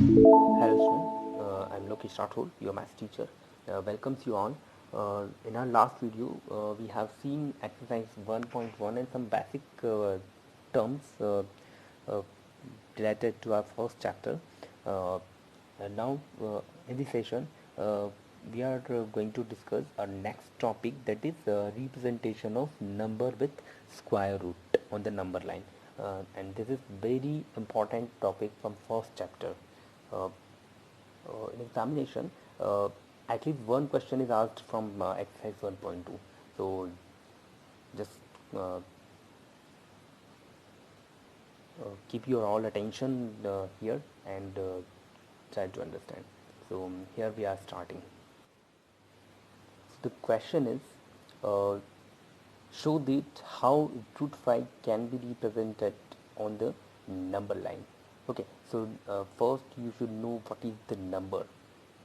Hello student, I'm Lokesh Rathod, your math teacher. Welcomes you all. In our last video, we have seen exercise 1.1 and some basic terms uh, related to our first chapter. And now, in this session, uh, we are going to discuss our next topic, that is representation of number with square root on the number line. And this is very important topic from first chapter. uh, in examination, at least one question is asked from exercise 1.2. So just uh, keep your all attention here and try to understand. So here we are starting. So the question is, uh, show that how root 5 can be represented on the number line. Okay, so first you should know what is the number.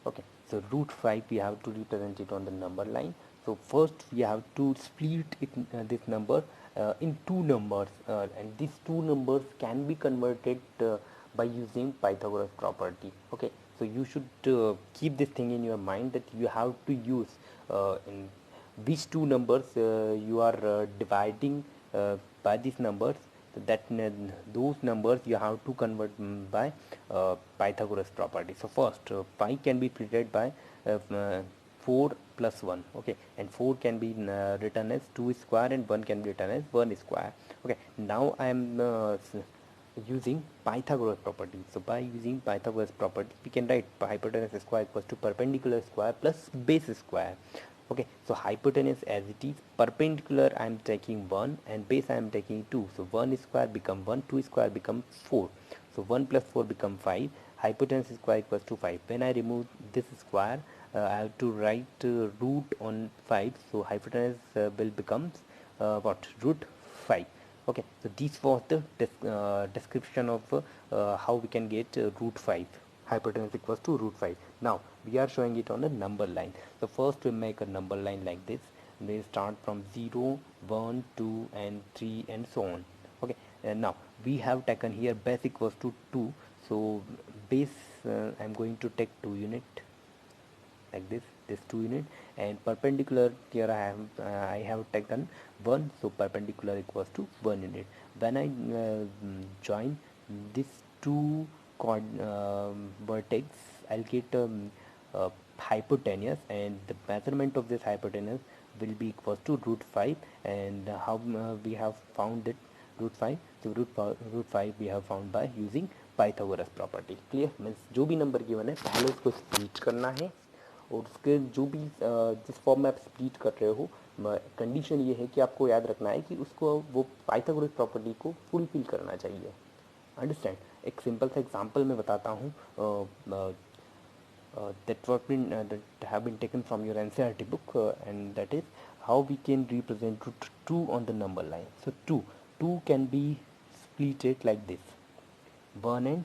Okay, so root 5 we have to represent it on the number line. So first we have to split it, this number in two numbers, and these two numbers can be converted by using Pythagoras property. Okay, so you should keep this thing in your mind, that you have to use in which two numbers you are dividing by these numbers, that those numbers you have to convert by Pythagoras property. So first, pi can be splitted by 4 plus 1. Okay, and 4 can be written as 2 square and 1 can be written as 1 square. Okay, now I am using Pythagoras property. So by using Pythagoras property, we can write hypotenuse square equals to perpendicular square plus base square. Okay, so hypotenuse as it is, perpendicular I am taking 1 and base I am taking 2. So 1 square become 1, 2 square become 4. So 1 plus 4 become 5. Hypotenuse square equals to 5. When I remove this square, I have to write root on 5. So hypotenuse will become what? Root 5. Okay, so this was the description of how we can get root 5. Hypotenuse equals to root 5. Now we are showing it on a number line. So first we make a number line like this. We start from 0, 1, 2 and 3 and so on. Okay, and now we have taken here base equals to 2. So base I'm going to take 2 unit like this 2 unit, and perpendicular here I have taken 1. So perpendicular equals to 1 unit. When I join these two vertex, I'll get hypotenuse, and the measurement of this hypotenuse will be equals to root 5. And how we have found it, root 5. So root 5 we have found by using Pythagoras property. Clear? Means जो भी number given है पहले उसको split करना है, और उसके जो भी जिस फॉर्म में आप स्प्लिट कर रहे हो, कंडीशन ये है कि आपको याद रखना है कि उसको वो पाइथागोरस प्रॉपर्टी को फुलफिल करना चाहिए. अंडरस्टैंड? एक सिंपल सा एग्जांपल मैं बताता हूँ that have been taken from your NCERT book, and that is how we can represent root 2 on the number line. So 2 can be splitted like this, 1 and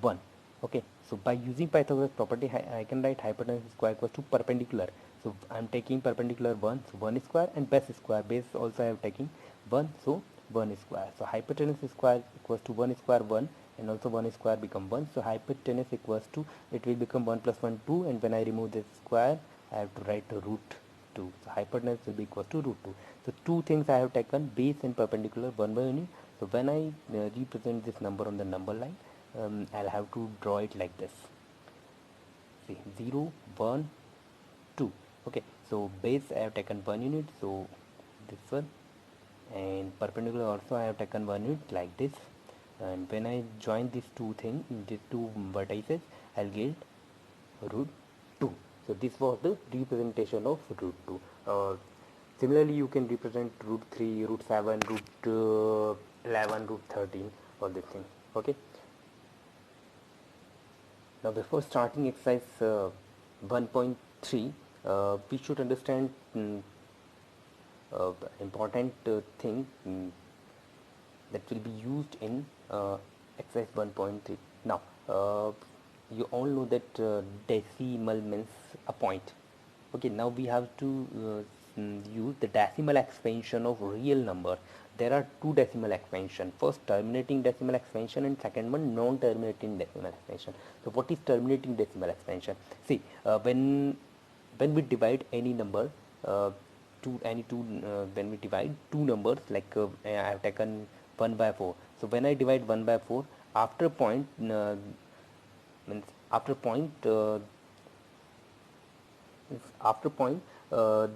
1. Okay, so by using Pythagoras property, I can write hypotenuse square equals to perpendicular. So I am taking perpendicular 1, so 1 square, and base square. Base also I am taking 1, so 1 square. So hypotenuse square equals to 1 square 1, and also 1 square become 1. So hypotenuse equals to, it will become 1 plus 1 2, and when I remove this square, I have to write root 2. So hypotenuse will be equals to root 2. So two things I have taken, base and perpendicular, 1 by unit. So when I represent this number on the number line, I'll have to draw it like this. See, 0, 1, 2. Okay, so base I have taken 1 unit, so this one, and perpendicular also I have taken 1 unit like this. And when I join these two things, these two vertices, I'll get root 2. So this was the representation of root 2. Similarly, you can represent root 3, root 7, root 11, root 13, all these things. Okay. Now before starting exercise 1.3, we should understand important thing that will be used in exercise 1.3. Now you all know that decimal means a point. Okay, now we have to use the decimal expansion of real number. There are two decimal expansion, first terminating decimal expansion and second one non-terminating decimal expansion. So what is terminating decimal expansion? See, when we divide any number, when we divide two numbers, like I have taken 1 by 4. So when I divide 1 by 4, after point means after point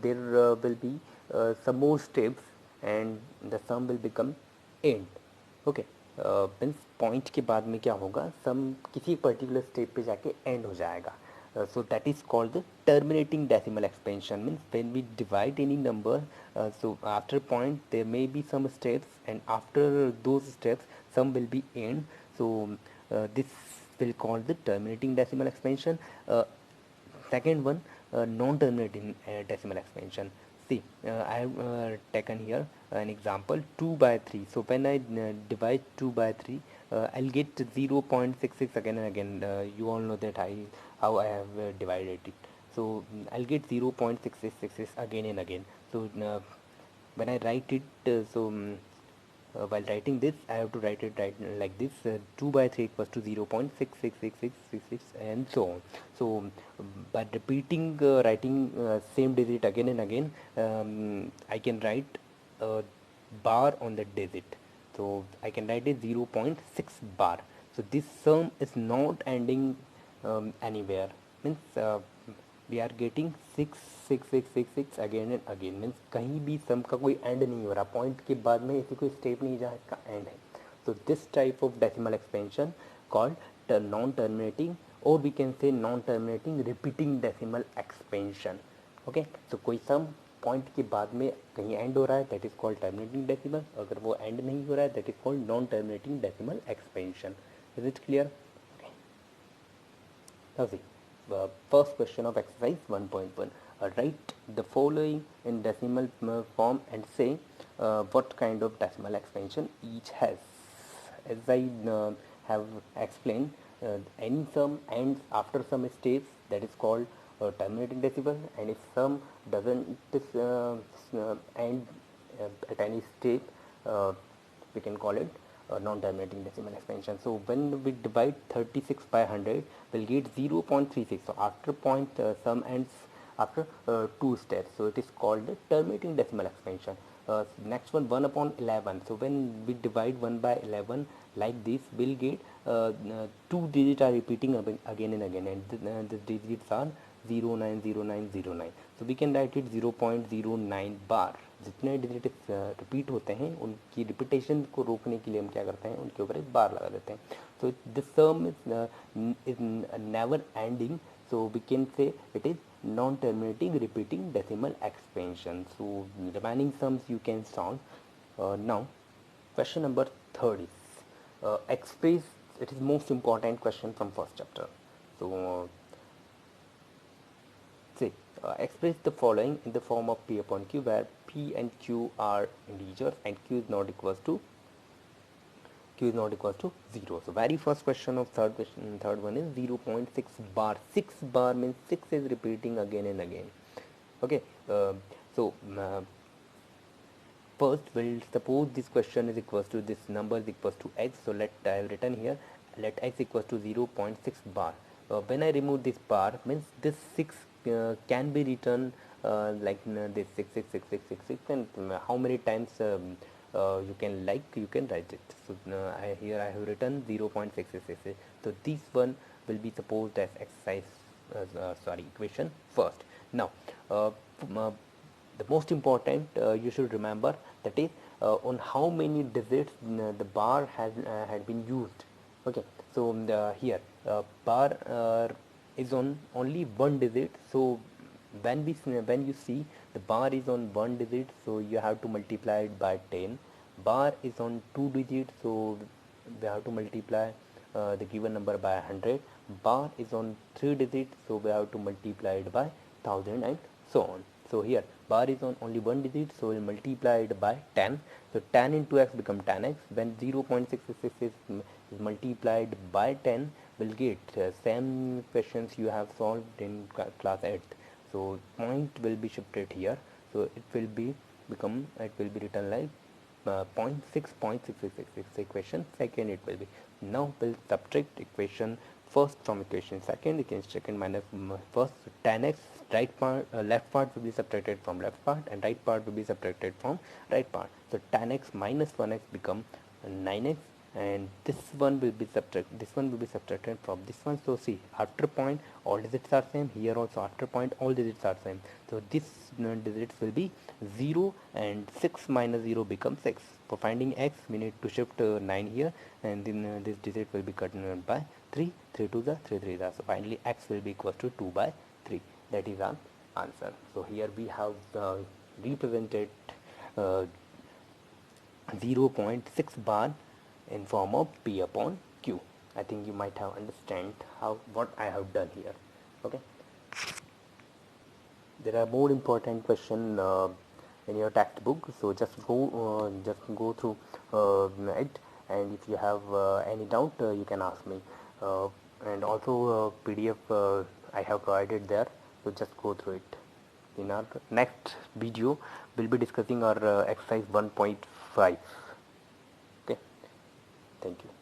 there will be some more steps and the sum will become end. Okay, means point के बाद में क्या होगा, सम किसी particular step पे जाके and हो जाएगा. So that is called the terminating decimal expansion. Means when we divide any number, so after point there may be some steps and after those steps some will be end. So this will call the terminating decimal expansion. Second one, non-terminating decimal expansion. See, I have taken here an example 2 by 3. So when I divide 2 by 3, I'll get 0.66 again and again. You all know that how I have divided it. So I'll get 0.66 again and again. So when I write it, while writing this I have to write it like this, 2 by 3 equals to 0.666666 and so on. So by repeating writing same digit again and again, I can write a bar on the digit. So I can write it 0.6 bar. So this sum is not ending anywhere. Means we are getting 66666 again and again. Means कहीं भी सम का कोई and नहीं हो रहा, point के बाद में ऐसी कोई स्टेप नहीं जहाँ इसका एंड है. तो this type of decimal expansion called non terminating, और we can say non terminating repeating decimal expansion. Okay, तो कोई सम पॉइंट के बाद में कहीं एंड हो रहा है, that is called terminating decimal. अगर वो एंड नहीं हो रहा है, that is called non terminating decimal expansion. Is it clear? Now see, first question of exercise 1.1. Write the following in decimal form and say what kind of decimal expansion each has. As I have explained, any sum ends after some steps, that is called terminating decimal, and if sum doesn't end at any step, we can call it non-terminating decimal expansion. So when we divide 36 by 100, we'll get 0.36. So after point sum ends after two steps, so it is called the terminating decimal expansion. Next one, 1 upon 11. So when we divide 1 by 11 like this, we'll get two digits are repeating again and again, and the digits are 090909. So we can write it 0.09 bar. जितने digit repeat होते हैं उनकी repetition को रोकने के लिए हम क्या करते हैं, उनके ऊपर एक बार लगा देते हैं. So this sum is never ending, so we can say it is non terminating repeating decimal expansion. So remaining sums you can solve. Now question number 3 is express. It is most important question from first chapter. So say express the following in the form of P upon Q, where P and Q are integers and Q is not equals to 0. So very first question of third one is 0.6 bar. 6 bar means 6 is repeating again and again. Okay, so first we'll suppose this question is equals to, this number is equals to x. So I have written here, let x equals to 0.6 bar. When I remove this bar, means this 6 can be written like this 66666, and how many times you can write it. So here I have written 0.666. So this one will be supposed as exercise equation first. Now the most important you should remember, that is on how many digits the bar had been used. Okay, so here bar is on only one digit. So when you see the bar is on one digit, so you have to multiply it by 10. Bar is on two digits, so we have to multiply the given number by 100. Bar is on three digits, so we have to multiply it by 1000 and so on. So here bar is on only one digit, so we'll multiply it by 10. So 10 into x become 10x. When 0.666 is multiplied by 10, we'll get same questions you have solved in class 8th. So point will be shifted here. So so it will be written like 0.6 equation second. It will be, now we'll subtract equation first from equation second. Equation second minus first, tan x, right part left part will be subtracted from left part, and right part will be subtracted from right part. So tan x minus 1x become 9x, and this one will be subtracted from this one. So see, after point all digits are same, here also after point all digits are same. So this digits will be 0, and 6 minus 0 becomes 6. For finding x we need to shift 9 here, and then this digit will be cut by 3. 3 to the 3 3 the, so finally x will be equal to 2 by 3. That is our answer. So here we have represented uh, 0.6 bar in form of P upon Q. I think you might have understand what I have done here. Okay. There are more important question in your textbook, so just go through it, and if you have any doubt you can ask me. And also PDF I have provided there, so just go through it. In our next video we'll be discussing our exercise 1.5. Okay, thank you.